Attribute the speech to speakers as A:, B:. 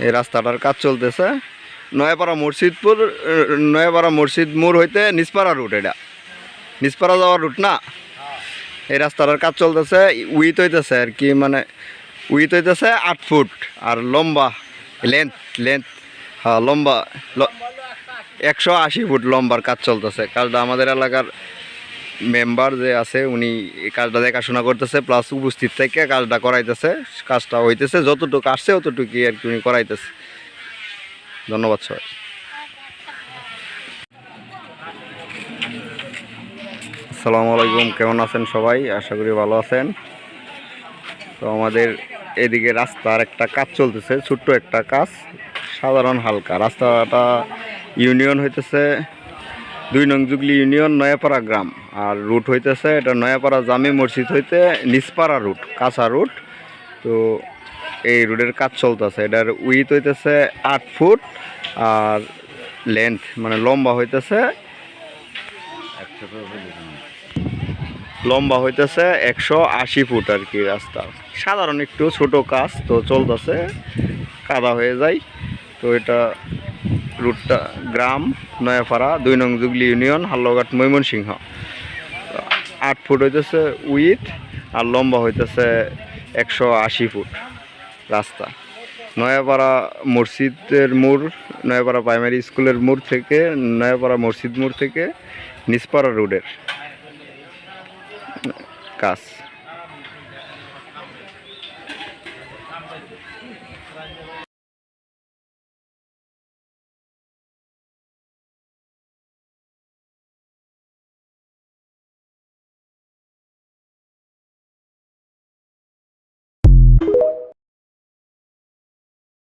A: এই রাস্তাটার কাজ চলতেছে নয়াপাড়া মসজিদপুর নয়াপাড়া মসজিদ মোড় হইতে নিসপাড়া রুট, এটা নিসপাড়া যাওয়ার রুট না। এই রাস্তাটার কাজ চলতেছে, উইথ হইতেছে আর কি, মানে উইথ হইতেছে 8 ফুট আর লম্বা লেন্থ লেন্থ হ্যাঁ লম্বা 180 ফুট লম্বার কাজ চলতেছে। কাজটা আমাদের এলাকার মেম্বার যে আছে উনি এই কাজটা দেখাশোনা করতেছে, প্লাস উপস্থিত থেকে কাজটা করাইতেছে। কাজটা হইতেছে, যতটুকু আসছে অতটুকুই আর কি উনি করাইতেছে। ধন্যবাদ সবাই। আসসালামু আলাইকুম, কেমন আছেন সবাই? আশা করি ভালো আছেন। তো আমাদের এদিকে রাস্তার একটা কাজ চলতেছে, ছোট্ট একটা কাজ, সাধারণ হালকা। রাস্তাটা ইউনিয়ন হইতেছে 2 নং জুগলি ইউনিয়ন নয়াপাড়া গ্রাম, আর রুট হইতেছে এটা নয়াপাড়া জামে মসজিদ হইতে নিসপাড়া রুট, কাঁচা রুট। তো এই রুটের কাজ চলতেছে। এটার উইথ হইতেছে 8 ফুট আর লেন্থ মানে লম্বা হইতেছে 180 ফুট আর কি। রাস্তা সাধারণ একটু ছোট কাজ, তো চলতেছে, কাদা হয়ে যায়। তো এটা রুটটা গ্রাম নয়াপাড়া 2 নং জুগলি ইউনিয়ন হাল্লঘাট ময়মনসিংহ। 8 ফুট হইতেছে উইথ আর লম্বা হইতেছে 180 ফুট রাস্তা। নয়াপাড়া মসজিদের মোড়, নয়াপাড়া প্রাইমারি স্কুলের মোড় থেকে, নয়াপাড়া মসজিদ মোড় থেকে নিসপাড়া রোডের কাজ।